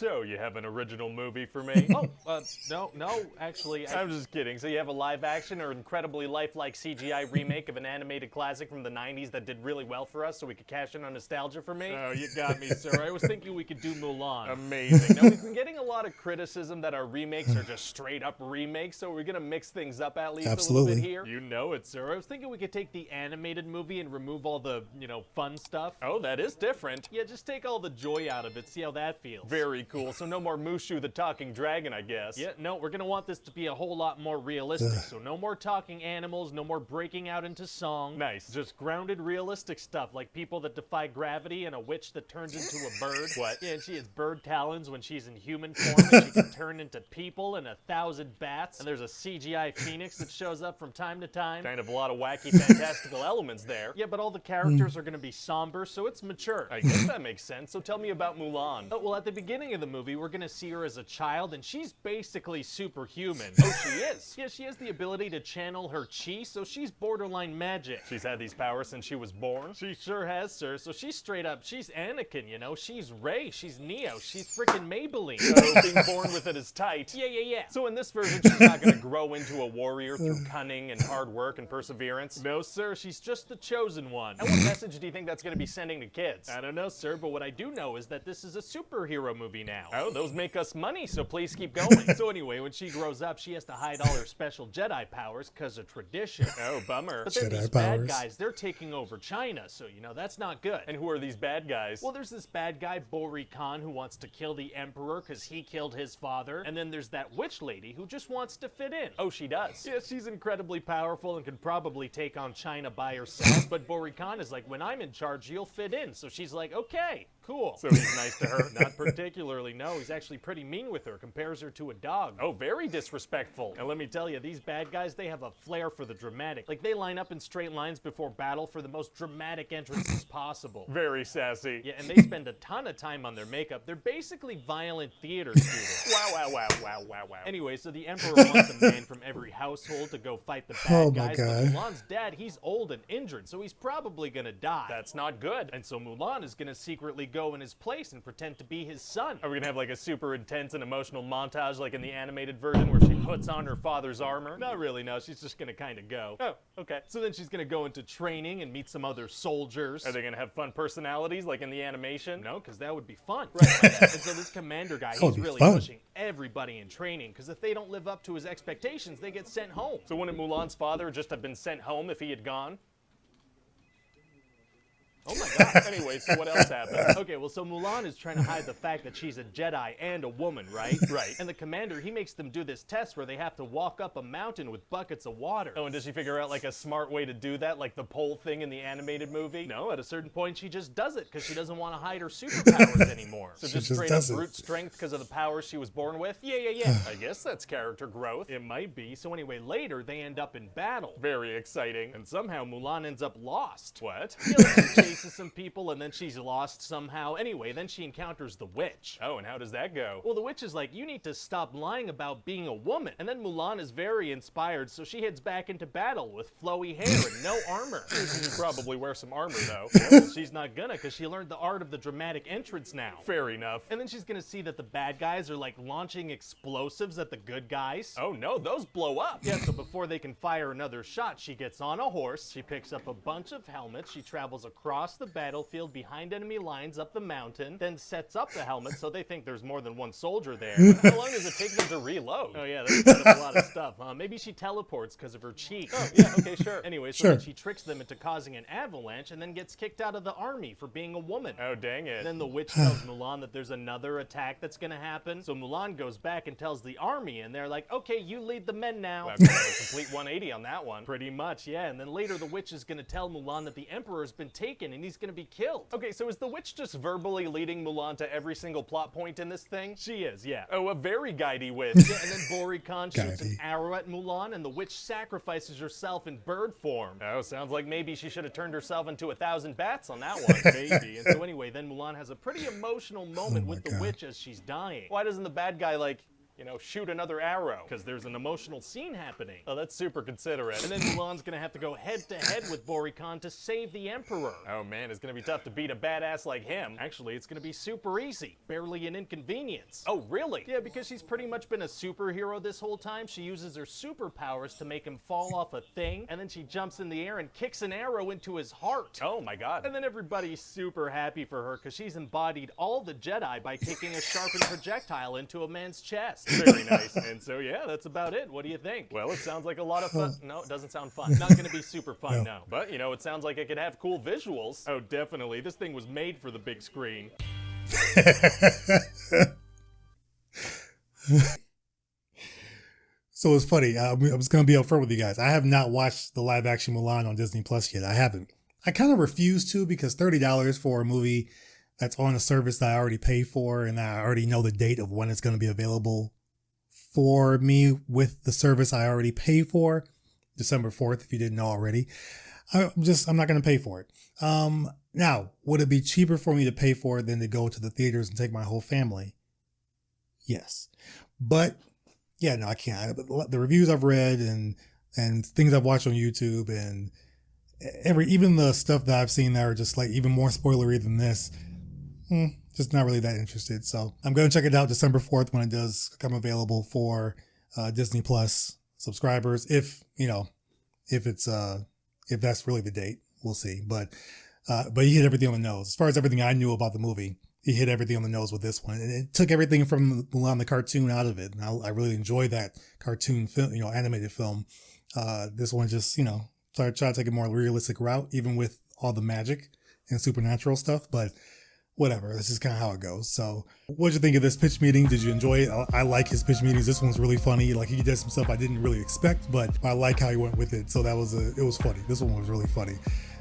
So, you have an original movie for me? No, actually, I'm just kidding. So you have a live-action or incredibly lifelike CGI remake of an animated classic from the 90s that did really well for us so we could cash in on nostalgia for me? Oh, you got me, sir. I was thinking we could do Mulan. Amazing. Now, we've been getting a lot of criticism that our remakes are just straight-up remakes, so we're gonna mix things up at least a little bit here. You know it, sir. I was thinking we could take the animated movie and remove all the, fun stuff. Oh, that is different. Yeah, just take all the joy out of it, see how that feels. Very cool. So no more Mushu the talking dragon, I guess. Yeah, no, we're gonna want this to be a whole lot more realistic. So no more talking animals, no more breaking out into song. Nice. Just grounded, realistic stuff, like people that defy gravity and a witch that turns into a bird. What? Yeah, and she has bird talons when she's in human form, and she can turn into people and 1,000 bats. And there's a CGI phoenix that shows up from time to time. Kind of a lot of wacky, fantastical elements there. Yeah, but all the characters are gonna be somber, so it's mature. I guess that makes sense. So tell me about Mulan. Oh, well, at the beginning of the movie, we're gonna see her as a child, and she's basically superhuman. Oh, she is? Yeah, she has the ability to channel her chi, so she's borderline magic. She's had these powers since she was born? She sure has, sir. So she's straight up, she's Anakin, she's Rey, she's Neo, she's freaking Maybelline. So being born with it is tight. Yeah. So in this version, she's not gonna grow into a warrior through cunning and hard work and perseverance? No, sir, she's just the chosen one. And what message do you think that's gonna be sending to kids? I don't know, sir, but what I do know is that this is a superhero movie now. Oh, those make us money, so please keep going. So anyway, when she grows up, she has to hide all her special Jedi powers because of tradition. Oh, bummer. But then these bad guys, they're taking over China, so that's not good. And who are these bad guys? Well, there's this bad guy, Bori Khan, who wants to kill the Emperor because he killed his father. And then there's that witch lady who just wants to fit in. Oh, she does? Yeah, she's incredibly powerful and can probably take on China by herself. But Bori Khan is like, when I'm in charge, you'll fit in. So she's like, okay, cool. So he's nice to her? Not particularly, no. He's actually pretty mean with her, compares her to a dog. Oh, very disrespectful. And let me tell you, these bad guys, they have a flair for the dramatic. Like, they line up in straight lines before battle for the most dramatic entrances possible. Very sassy. Yeah, and they spend a ton of time on their makeup. They're basically violent theater students. Wow. Anyway, so the Emperor wants a man from every household to go fight the bad guys. But Mulan's dad, he's old and injured, so he's probably gonna die. That's not good. And so Mulan is gonna secretly go in his place and pretend to be his son. Are we gonna have like a super intense and emotional montage like in the animated version where she puts on her father's armor? Not really, no. She's just gonna kind of go. Oh, okay. So then she's gonna go into training and meet some other soldiers. Are they gonna have fun personalities like in the animation? No, because that would be fun. Right. And so this commander guy, he's really pushing everybody in training, because if they don't live up to his expectations, they get sent home. So wouldn't Mulan's father just have been sent home if he had gone? Oh my god. Anyway, so what else happened? Okay, well, so Mulan is trying to hide the fact that she's a Jedi and a woman, right? Right. And the commander, he makes them do this test where they have to walk up a mountain with buckets of water. Oh, and does she figure out like a smart way to do that, like the pole thing in the animated movie? No, at a certain point she just does it because she doesn't want to hide her superpowers anymore. So just straight up brute strength because of the powers she was born with? Yeah. I guess that's character growth. It might be. So anyway, later they end up in battle. Very exciting. And somehow Mulan ends up lost. What? Yeah, like she chases some people and then she's lost somehow. Anyway, then she encounters the witch. Oh, and how does that go? Well, the witch is like, you need to stop lying about being a woman. And then Mulan is very inspired, so she heads back into battle with flowy hair and no armor. She should probably wear some armor, though. Yeah, well, she's not gonna, because she learned the art of the dramatic entrance now. Fair enough. And then she's gonna see that the bad guys are like launching explosives at the good guys. Oh no, those blow up. Yeah, so before they can fire another shot, she gets on a horse, she picks up a bunch of helmets, she travels across the battlefield behind enemy lines up the mountain, then sets up the helmet so they think there's more than one soldier there. How long does it take them to reload? Oh yeah, that's kind of a lot of stuff, huh? Maybe she teleports because of her chi. Oh yeah, okay, sure. Anyway, so then she tricks them into causing an avalanche and then gets kicked out of the army for being a woman. Oh, dang it. Then the witch tells Mulan that there's another attack that's gonna happen. So Mulan goes back and tells the army, and they're like, okay, you lead the men now. Wow, kind of a complete 180 on that one. Pretty much, yeah. And then later the witch is gonna tell Mulan that the Emperor's been taken and he's gonna be killed. Okay, so is the witch just verbally leading Mulan to every single plot point in this thing? She is, yeah. Oh, a very guidey witch. Yeah, and then Bori Khan shoots an arrow at Mulan, and the witch sacrifices herself in bird form. Oh, sounds like maybe she should have turned herself into 1,000 bats on that one. Maybe. And so anyway, then Mulan has a pretty emotional moment with the witch as she's dying. Why doesn't the bad guy, like, you know, shoot another arrow. because there's an emotional scene happening. Oh, that's super considerate. And then Mulan's gonna have to go head to head with Boricon to save the Emperor. Oh man, it's gonna be tough to beat a badass like him. Actually, it's gonna be super easy. Barely an inconvenience. Oh, really? Yeah, because she's pretty much been a superhero this whole time. She uses her superpowers to make him fall off a thing, and then she jumps in the air and kicks an arrow into his heart. Oh my god. And then everybody's super happy for her because she's embodied all the Jedi by kicking a sharpened projectile into a man's chest. Very nice. And so, yeah, that's about it. What do you think? Well, it sounds like a lot of fun. No, it doesn't sound fun. Not gonna be super fun, no. But, you know, it sounds like it could have cool visuals. Oh, definitely. This thing was made for the big screen. So it's funny. I was going to be upfront with you guys. I have not watched the live action Mulan on Disney Plus yet. I haven't. I kind of refuse to because $30 for a movie that's on a service that I already pay for and I already know the date of when it's going to be available for me with the service I already pay for, December 4th, if you didn't know already. I'm not going to pay for it. Now, would it be cheaper for me to pay for it than to go to the theaters and take my whole family? Yes. But yeah, no, I can't. The reviews I've read and things I've watched on YouTube and even the stuff that I've seen that are just like even more spoilery than this, just not really that interested. So I'm going to check it out December 4th when it does come available for Disney Plus subscribers. If that's really the date, we'll see. But he hit everything on the nose. As far as everything I knew about the movie, he hit everything on the nose with this one. And it took everything from Mulan the cartoon out of it. And I really enjoy that cartoon film, animated film. This one just, try to take a more realistic route, even with all the magic and supernatural stuff. But whatever, this is kind of how it goes. So what'd you think of this pitch meeting? Did you enjoy it? I like his pitch meetings. This one's really funny. Like he did some stuff I didn't really expect, but I like how he went with it. So it was funny. This one was really funny.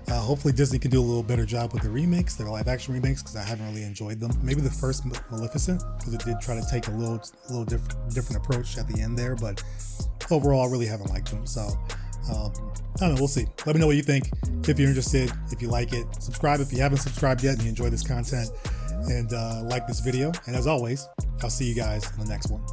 Hopefully Disney can do a little better job with the remakes, their live action remakes, because I haven't really enjoyed them. Maybe the first Maleficent, because it did try to take a little different approach at the end there, but overall I really haven't liked them. So I don't know, we'll see. Let me know what you think. If you're interested, if you like it, subscribe if you haven't subscribed yet and you enjoy this content, and like this video. And as always, I'll see you guys in the next one.